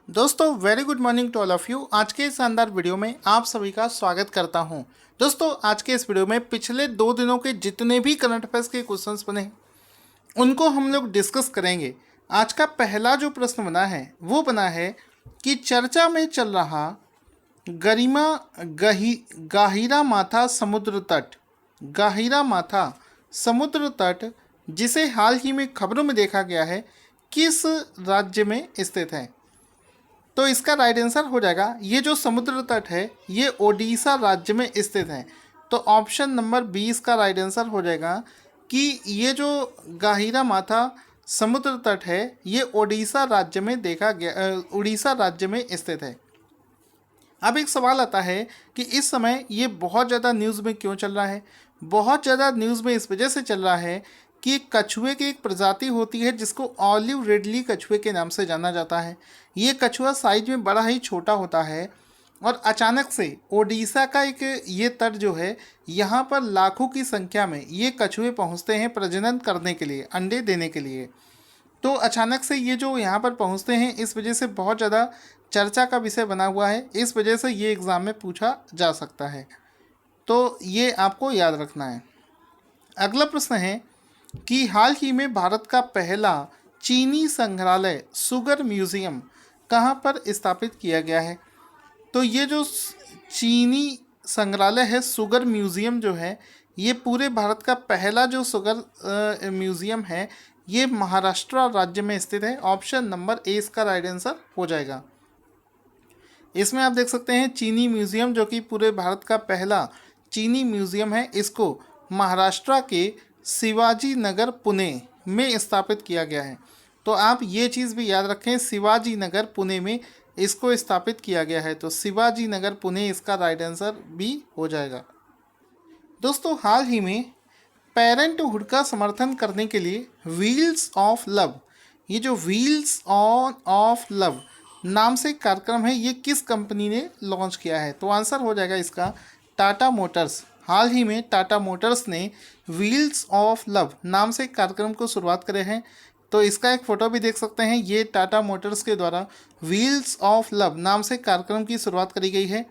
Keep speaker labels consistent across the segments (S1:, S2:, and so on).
S1: दोस्तों very good morning to all of you. आज के इस शानदार वीडियो में आप सभी का स्वागत करता हूं। दोस्तों आज के इस वीडियो में पिछले 2 दिनों के जितने भी करंट अफेयर्स के क्वेश्चंस बने उनको हम लोग डिस्कस करेंगे। आज का पहला जो प्रश्न बना है वो बना है कि चर्चा में चल रहा गरिमा गाहिरा माथा समुद्र तट, गाहिरा माथा समुद्र तट जिसे हाल ही में खबरों में देखा गया है किस राज्य में स्थित है। तो इसका राइट आंसर हो जाएगा ये जो समुद्र तट है ये ओडिशा राज्य में स्थित है। तो ऑप्शन नंबर 20 का राइट आंसर हो जाएगा कि ये जो गाहिरा माथा समुद्र तट है ये ओडिशा राज्य में देखा गया, उड़ीसा राज्य में स्थित है। अब एक सवाल आता है कि इस समय ये बहुत ज़्यादा न्यूज़ में क्यों चल रहा है। बहुत ज़्यादा न्यूज़ में इस वजह से चल रहा है कि कछुए की एक प्रजाति होती है जिसको ऑलिव रिडली कछुए के नाम से जाना जाता है। ये कछुआ साइज में बड़ा ही छोटा होता है और अचानक से ओडिशा का एक ये तट जो है यहाँ पर लाखों की संख्या में ये कछुए पहुँचते हैं प्रजनन करने के लिए, अंडे देने के लिए। तो अचानक से ये जो यहाँ पर पहुँचते हैं इस वजह से बहुत ज़्यादा चर्चा का विषय बना हुआ है। इस वजह से ये एग्ज़ाम में पूछा जा सकता है, तो ये आपको याद रखना है। अगला प्रश्न है कि हाल ही में भारत का पहला चीनी संग्रहालय सुगर म्यूजियम कहाँ पर स्थापित किया गया है। तो ये जो चीनी संग्रहालय है सुगर म्यूजियम जो है ये पूरे भारत का पहला जो सुगर म्यूजियम है ये महाराष्ट्र राज्य में स्थित है। ऑप्शन नंबर ए इसका राइट आंसर हो जाएगा। इसमें आप देख सकते हैं चीनी म्यूजियम जो कि पूरे भारत का पहला चीनी म्यूजियम है, इसको महाराष्ट्र के शिवाजी नगर पुणे में स्थापित किया गया है। तो आप ये चीज़ भी याद रखें, शिवाजी नगर पुणे में इसको स्थापित किया गया है। तो शिवाजी नगर पुणे इसका राइट आंसर भी हो जाएगा। दोस्तों हाल ही में पेरेंटहुड का समर्थन करने के लिए व्हील्स ऑफ लव, ये जो व्हील्स ऑन ऑफ लव नाम से कार्यक्रम है ये किस कंपनी ने लॉन्च किया है। तो आंसर हो जाएगा इसका टाटा मोटर्स। हाल ही में टाटा मोटर्स ने व्हील्स ऑफ लव नाम से कार्यक्रम को शुरुआत करे हैं। तो इसका एक फ़ोटो भी देख सकते हैं, ये टाटा मोटर्स के द्वारा व्हील्स ऑफ लव नाम से कार्यक्रम की शुरुआत करी गई है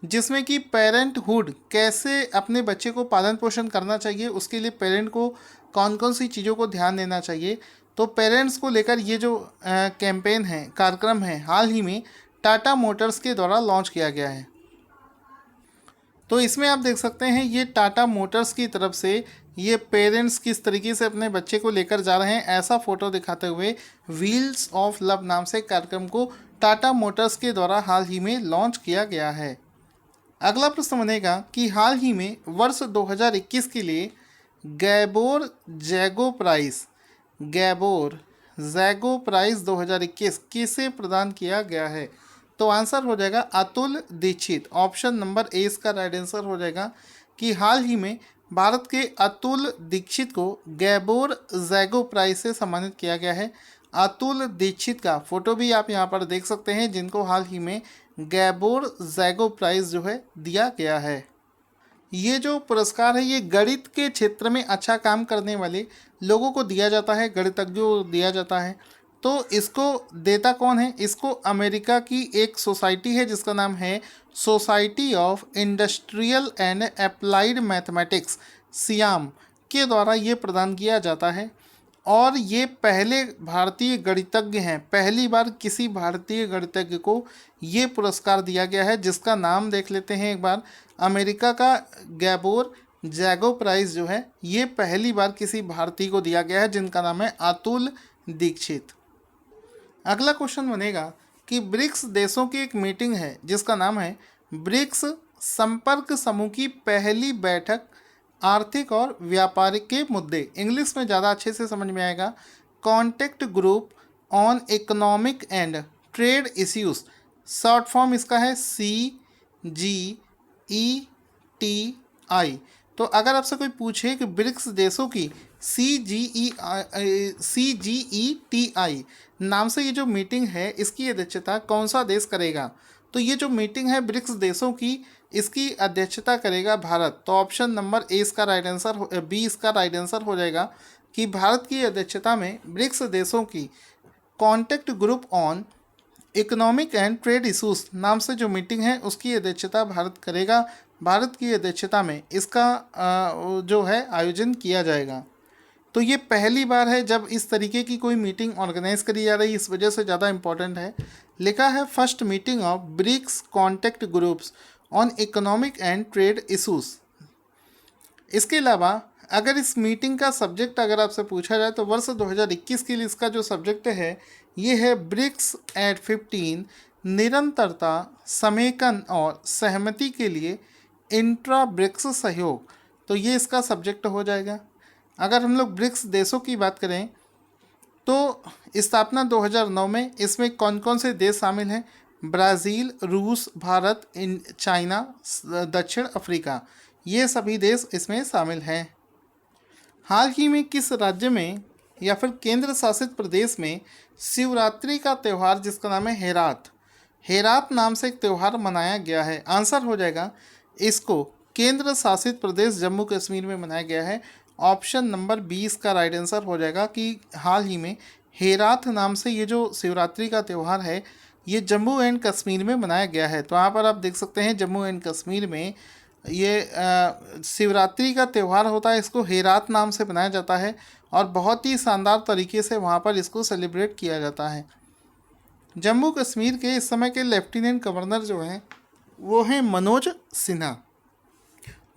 S1: जिसमें कि पेरेंटहुड कैसे अपने बच्चे को पालन पोषण करना चाहिए, उसके लिए पेरेंट को कौन कौन सी चीज़ों को ध्यान देना चाहिए। तो पेरेंट्स को लेकर ये जो कैंपेन है, कार्यक्रम है, हाल ही में टाटा मोटर्स के द्वारा लॉन्च किया गया है। तो इसमें आप देख सकते हैं ये टाटा मोटर्स की तरफ से ये पेरेंट्स किस तरीके से अपने बच्चे को लेकर जा रहे हैं ऐसा फ़ोटो दिखाते हुए व्हील्स ऑफ लव नाम से कार्यक्रम को टाटा मोटर्स के द्वारा हाल ही में लॉन्च किया गया है। अगला प्रश्न बनेगा कि हाल ही में वर्ष 2021 के लिए गैबोर जैगो प्राइज़, गैबोर जैगो प्राइज़ 2021 किसे प्रदान किया गया है। तो आंसर हो जाएगा Atul Dixit. Option number A इसका राइट आंसर हो जाएगा कि हाल ही में भारत के अतुल दीक्षित को गैबोर जैगो प्राइज़ से सम्मानित किया गया है। अतुल दीक्षित का फोटो भी आप यहाँ पर देख सकते हैं जिनको हाल ही में गैबोर जैगो प्राइज़ जो है दिया गया है। ये जो पुरस्कार है ये गणित के क्षेत्र में अच्छा काम करने वाले लोगों को दिया जाता है, गणितज्ञों को दिया जाता है। तो इसको देता कौन है, इसको अमेरिका की एक सोसाइटी है जिसका नाम है society of industrial and applied mathematics, SIAM के द्वारा ये प्रदान किया जाता है। और ये पहले भारतीय गणितज्ञ हैं, पहली बार किसी भारतीय गणितज्ञ को ये पुरस्कार दिया गया है जिसका नाम देख लेते हैं एक बार। अमेरिका का गैबोर जैगो प्राइज़ जो है ये पहली बार किसी भारतीय को दिया गया है जिनका नाम है अतुल दीक्षित। अगला क्वेश्चन बनेगा कि ब्रिक्स देशों की एक मीटिंग है जिसका नाम है ब्रिक्स संपर्क समूह की पहली बैठक आर्थिक और व्यापारिक के मुद्दे, इंग्लिश में ज़्यादा अच्छे से समझ में आएगा, contact group on economic and trade issues. Short form इसका है CGETI। तो अगर आपसे कोई पूछे कि ब्रिक्स देशों की CGETI नाम से ये जो मीटिंग है इसकी अध्यक्षता कौन सा देश करेगा। तो ये जो मीटिंग है ब्रिक्स देशों की इसकी अध्यक्षता करेगा भारत। तो ऑप्शन नंबर ए इसका राइट आंसर, बी इसका राइट आंसर हो जाएगा कि भारत की अध्यक्षता में ब्रिक्स देशों की contact group on economic and trade issues नाम से जो मीटिंग है उसकी अध्यक्षता भारत करेगा। भारत की अध्यक्षता में इसका जो है आयोजन किया जाएगा। तो ये पहली बार है जब इस तरीके की कोई मीटिंग ऑर्गेनाइज करी जा रही है, इस वजह से ज़्यादा इम्पोर्टेंट है। लिखा है first meeting of BRICS contact groups on economic and trade issues. इसके अलावा अगर इस मीटिंग का सब्जेक्ट अगर आपसे पूछा जाए तो वर्ष 2021 के लिए इसका जो सब्जेक्ट है ये है ब्रिक्स एट 15 निरंतरता, समेकन और सहमति के लिए इंट्रा ब्रिक्स सहयोग। तो ये इसका सब्जेक्ट हो जाएगा। अगर हम लोग ब्रिक्स देशों की बात करें तो स्थापना 2009 में इसमें कौन कौन से देश शामिल हैं? ब्राज़ील, रूस, भारत, चाइना, दक्षिण अफ्रीका, ये सभी देश इसमें शामिल हैं। हाल ही में किस राज्य में या फिर केंद्र शासित प्रदेश में शिवरात्रि का त्यौहार जिसका नाम है हेरात नाम से एक त्यौहार मनाया गया है? आंसर हो जाएगा इसको केंद्र शासित प्रदेश जम्मू कश्मीर में मनाया गया है। ऑप्शन नंबर 20 का राइट आंसर हो जाएगा कि हाल ही में हेरात नाम से ये जो शिवरात्रि का त्यौहार है ये जम्मू एंड कश्मीर में मनाया गया है। तो यहाँ पर आप देख सकते हैं जम्मू एंड कश्मीर में ये शिवरात्रि का त्यौहार होता है, इसको हेरात नाम से मनाया जाता है और बहुत ही शानदार तरीके से वहाँ पर इसको सेलिब्रेट किया जाता है। जम्मू कश्मीर के इस समय के लेफ्टिनेंट गवर्नर जो हैं वो हैं मनोज सिन्हा।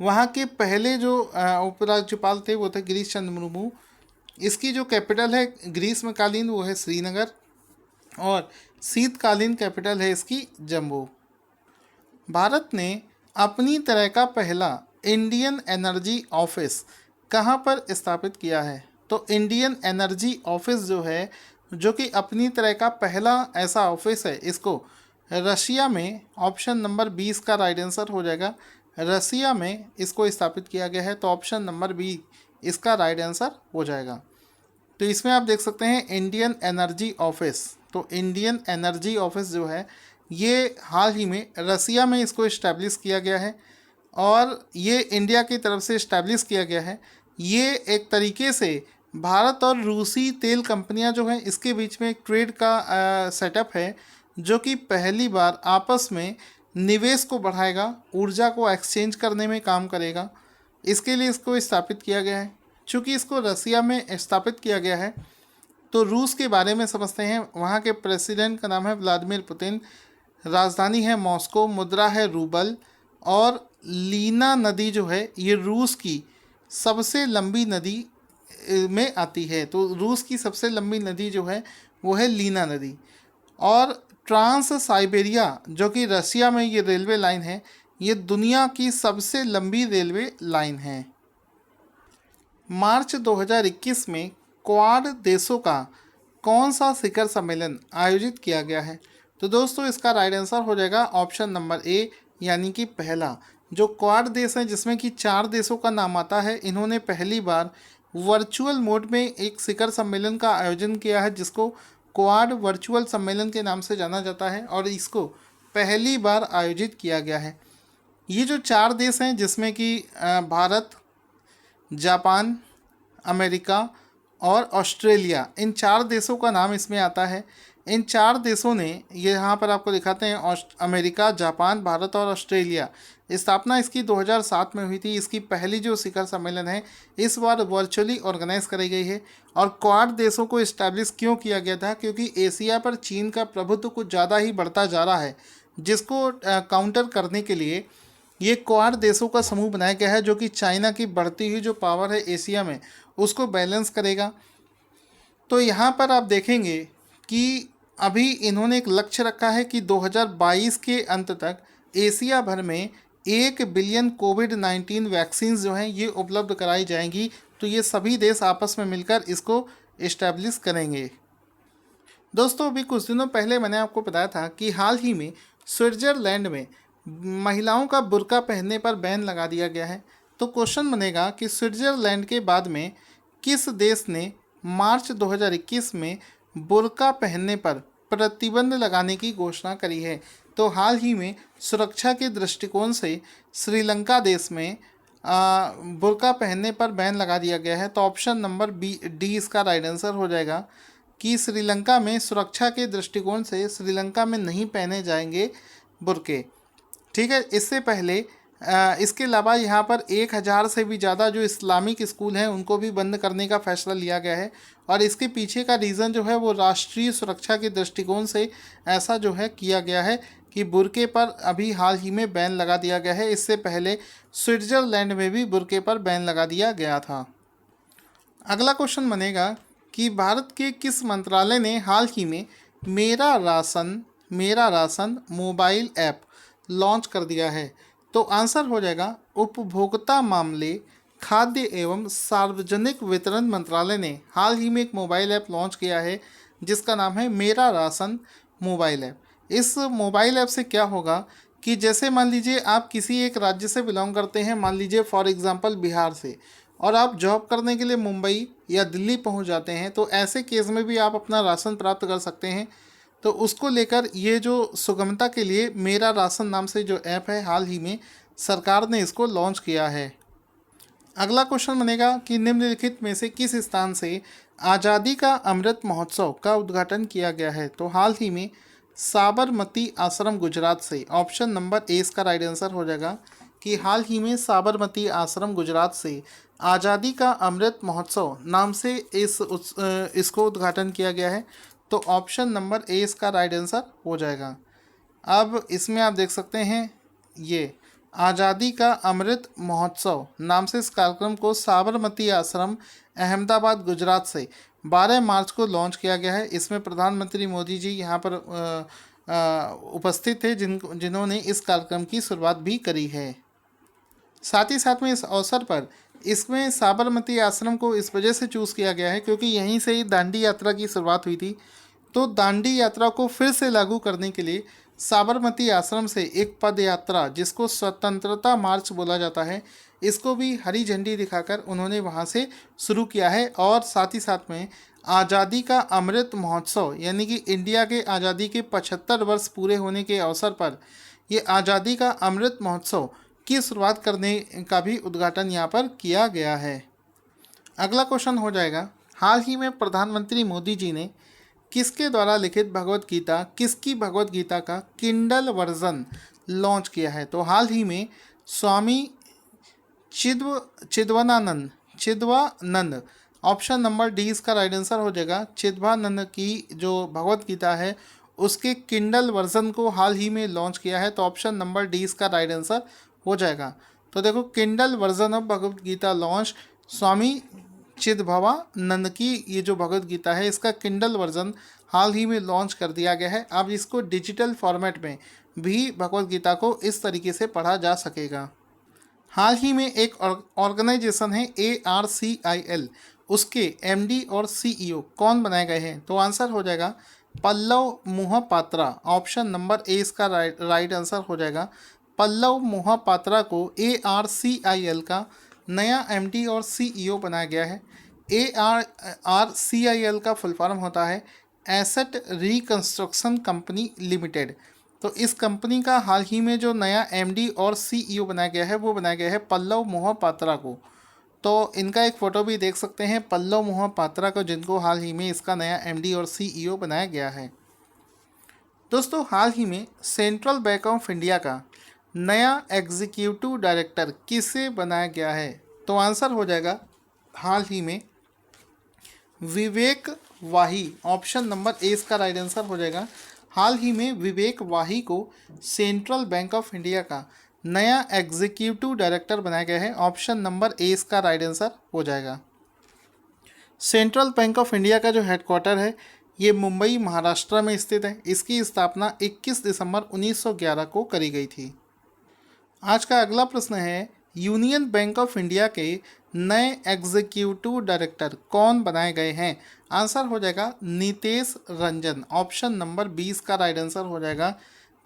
S1: वहाँ के पहले जो उपराज्यपाल थे वो थे गिरीश चंद्र मुर्मू। इसकी जो कैपिटल है ग्रीष्मकालीन वो है श्रीनगर और शीतकालीन कैपिटल है इसकी जम्मू। भारत ने अपनी तरह का पहला इंडियन एनर्जी ऑफिस कहाँ पर स्थापित किया है? तो इंडियन एनर्जी ऑफिस जो है जो कि अपनी तरह का पहला ऐसा ऑफिस है इसको रशिया में, ऑप्शन नंबर 20 का राइट आंसर हो जाएगा, रसिया में इसको स्थापित किया गया है। तो ऑप्शन नंबर 20 इसका राइट आंसर हो जाएगा। तो इसमें आप देख सकते हैं इंडियन एनर्जी ऑफिस। तो इंडियन एनर्जी ऑफिस जो है ये हाल ही में रसिया में इसको इस्टेब्लिश किया गया है और ये इंडिया की तरफ से इस्टेब्लिश किया गया है। ये एक तरीके से भारत और रूसी तेल कंपनियां जो हैं इसके बीच में एक ट्रेड का सेटअप है जो कि पहली बार आपस में निवेश को बढ़ाएगा, ऊर्जा को एक्सचेंज करने में काम करेगा। इसके लिए इसको स्थापित किया गया है। चूँकि इसको रसिया में स्थापित किया गया है तो रूस के बारे में समझते हैं। वहाँ के प्रेसिडेंट का नाम है व्लादिमीर पुतिन, राजधानी है मॉस्को, मुद्रा है रूबल और लीना नदी जो है ये रूस की सबसे लंबी नदी में आती है। तो रूस की सबसे लंबी नदी जो है वो है लीना नदी। और ट्रांस साइबेरिया जो कि रसिया में ये रेलवे लाइन है ये दुनिया की सबसे लंबी रेलवे लाइन है। मार्च 2021 में क्वाड देशों का कौन सा शिखर सम्मेलन आयोजित किया गया है? तो दोस्तों इसका राइट आंसर हो जाएगा ऑप्शन नंबर ए यानी कि पहला। जो क्वाड देश हैं जिसमें कि 4 देशों का नाम आता है, इन्होंने पहली बार वर्चुअल मोड में एक शिखर सम्मेलन का आयोजन किया है जिसको क्वाड वर्चुअल सम्मेलन के नाम से जाना जाता है और इसको पहली बार आयोजित किया गया है। ये जो 4 देश हैं जिसमें कि भारत, जापान, अमेरिका और ऑस्ट्रेलिया, इन 4 देशों का नाम इसमें आता है। इन 4 देशों ने ये यहाँ पर आपको दिखाते हैं अमेरिका, जापान, भारत और ऑस्ट्रेलिया। स्थापना इसकी 2007 में हुई थी। इसकी पहली जो शिखर सम्मेलन है इस बार वर्चुअली ऑर्गेनाइज कराई गई है। और क्वाड देशों को इस्टेब्लिश क्यों किया गया था? क्योंकि एशिया पर चीन का प्रभुत्व कुछ ज़्यादा ही बढ़ता जा रहा है, जिसको काउंटर करने के लिए ये क्वाड देशों का समूह बनाया गया है जो कि चाइना की बढ़ती हुई जो पावर है एशिया में उसको बैलेंस करेगा। तो यहाँ पर आप देखेंगे कि अभी इन्होंने एक लक्ष्य रखा है कि 2022 के अंत तक एशिया भर में 1 बिलियन कोविड-19 वैक्सीन जो हैं ये उपलब्ध कराई जाएंगी। तो ये सभी देश आपस में मिलकर इसको इस्टेब्लिश करेंगे। दोस्तों अभी कुछ दिनों पहले मैंने आपको बताया था कि हाल ही में स्विट्ज़रलैंड में महिलाओं का बुर्का पहनने पर बैन लगा दिया गया है। तो क्वेश्चन बनेगा कि स्विट्ज़रलैंड के बाद में किस देश ने मार्च 2021 में बुर्का पहनने पर प्रतिबंध लगाने की घोषणा करी है? तो हाल ही में सुरक्षा के दृष्टिकोण से श्रीलंका देश में बुर्का पहनने पर बैन लगा दिया गया है। तो ऑप्शन नंबर डी इसका राइट आंसर हो जाएगा। कि श्रीलंका में सुरक्षा के दृष्टिकोण से श्रीलंका में नहीं पहने जाएंगे बुर्के। ठीक है, इससे पहले इसके अलावा यहाँ पर 1000 से भी ज़्यादा जो इस्लामिक स्कूल हैं उनको भी बंद करने का फैसला लिया गया है। और इसके पीछे का रीज़न जो है वो राष्ट्रीय सुरक्षा के दृष्टिकोण से ऐसा जो है किया गया है कि बुर्के पर अभी हाल ही में बैन लगा दिया गया है। इससे पहले स्विट्ज़रलैंड में भी बुर्के पर बैन लगा दिया गया था। अगला क्वेश्चन बनेगा कि भारत के किस मंत्रालय ने हाल ही में मेरा राशन मोबाइल ऐप लॉन्च कर दिया है? तो आंसर हो जाएगा उपभोक्ता मामले, खाद्य एवं सार्वजनिक वितरण मंत्रालय ने हाल ही में एक मोबाइल ऐप लॉन्च किया है जिसका नाम है मेरा राशन मोबाइल ऐप। इस मोबाइल ऐप से क्या होगा कि जैसे मान लीजिए आप किसी एक राज्य से बिलोंग करते हैं, मान लीजिए फॉर एग्जांपल बिहार से, और आप जॉब करने के लिए मुंबई या दिल्ली पहुंच जाते हैं, तो ऐसे केस में भी आप अपना राशन प्राप्त कर सकते हैं। तो उसको लेकर ये जो सुगमता के लिए मेरा राशन नाम से जो ऐप है, हाल ही में सरकार ने इसको लॉन्च किया है। अगला क्वेश्चन बनेगा कि निम्नलिखित में से किस स्थान से आज़ादी का अमृत महोत्सव का उद्घाटन किया गया है? तो हाल ही में साबरमती आश्रम गुजरात से। ऑप्शन नंबर ए इसका राइट आंसर हो जाएगा कि हाल ही में साबरमती आश्रम गुजरात से आज़ादी का अमृत महोत्सव नाम से इसको उद्घाटन किया गया है। तो ऑप्शन नंबर ए इसका राइट आंसर हो जाएगा। अब इसमें आप देख सकते हैं ये आज़ादी का अमृत महोत्सव नाम से इस कार्यक्रम को साबरमती आश्रम अहमदाबाद गुजरात से 12 मार्च को लॉन्च किया गया है। इसमें प्रधानमंत्री मोदी जी यहाँ पर उपस्थित थे जिन्होंने इस कार्यक्रम की शुरुआत भी करी है। साथ ही साथ में इस अवसर पर इसमें साबरमती आश्रम को इस वजह से चूज़ किया गया है क्योंकि यहीं से ही दांडी यात्रा की शुरुआत हुई थी। तो दांडी यात्रा को फिर से लागू करने के लिए साबरमती आश्रम से एक पद यात्रा जिसको स्वतंत्रता मार्च बोला जाता है, इसको भी हरी झंडी दिखाकर उन्होंने वहाँ से शुरू किया है। और साथ ही साथ में आज़ादी का अमृत महोत्सव यानी कि इंडिया के आज़ादी के 75 वर्ष पूरे होने के अवसर पर ये आज़ादी का अमृत महोत्सव की शुरुआत करने का भी उद्घाटन यहाँ पर किया गया है। अगला क्वेश्चन हो जाएगा, हाल ही में प्रधानमंत्री मोदी जी ने किसके द्वारा लिखित किसकी भगवत गीता का किंडल वर्जन लॉन्च किया है? तो हाल ही में स्वामी चिद्वानंद, ऑप्शन नंबर डी इसका राइट आंसर हो जाएगा। चिद्वानंद की जो भगवत गीता है उसके किंडल वर्जन को हाल ही में लॉन्च किया है। तो ऑप्शन नंबर डी इसका राइट आंसर हो जाएगा। तो देखो, Kindle version of Bhagavad Gita launch, Swami Chidbhavananda की ये जो भगवत गीता है इसका किंडल वर्जन हाल ही में लॉन्च कर दिया गया है। अब इसको डिजिटल फॉर्मेट में भी भगवत गीता को इस तरीके से पढ़ा जा सकेगा। हाल ही में एक ऑर्गेनाइजेशन है ARCIL, उसके MD और CEO कौन बनाए गए हैं? तो आंसर हो जाएगा Pallav Mohapatra. Option number A इसका राइट आंसर हो जाएगा। पल्लव मोहपात्रा को ARCIL का नया MD और CEO बनाया गया है। ARCIL का फुल फॉर्म होता है एसेट रिकंस्ट्रक्शन कंपनी लिमिटेड। तो इस कंपनी का हाल ही में जो नया MD और CEO बनाया गया है वो बनाया गया है पल्लव मोहपात्रा को। तो इनका एक फ़ोटो भी देख सकते हैं पल्लव मोहपात्रा को, जिनको हाल ही में इसका नया MD और CEO बनाया गया है। दोस्तों, हाल ही में सेंट्रल बैंक ऑफ इंडिया का नया एग्जीक्यूटिव डायरेक्टर किसे बनाया गया है? तो आंसर हो जाएगा हाल ही में विवेक वाही। ऑप्शन नंबर ए इसका राइट आंसर हो जाएगा। हाल ही में विवेक वाही को सेंट्रल बैंक ऑफ इंडिया का नया एग्जीक्यूटिव डायरेक्टर बनाया गया है। ऑप्शन नंबर ए इसका राइट आंसर हो जाएगा। सेंट्रल बैंक ऑफ इंडिया का जो हेडक्वार्टर है ये मुंबई महाराष्ट्र में स्थित है। इसकी स्थापना 21 दिसंबर 1911 को करी गई थी। आज का अगला प्रश्न है, यूनियन बैंक ऑफ इंडिया के नए एग्जीक्यूटिव डायरेक्टर कौन बनाए गए हैं? आंसर हो जाएगा नितेश रंजन। ऑप्शन नंबर 20 का राइट आंसर हो जाएगा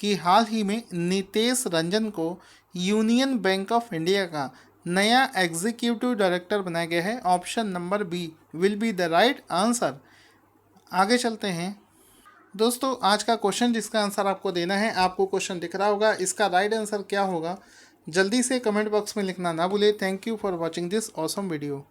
S1: कि हाल ही में नितेश रंजन को यूनियन बैंक ऑफ इंडिया का नया एग्जीक्यूटिव डायरेक्टर बनाया गया है। Option number B will be the right answer. आगे चलते हैं दोस्तों, आज का क्वेश्चन जिसका आंसर आपको देना है, आपको क्वेश्चन दिख रहा होगा, इसका राइट आंसर क्या होगा जल्दी से कमेंट बॉक्स में लिखना ना भूले। Thank you for watching this awesome video.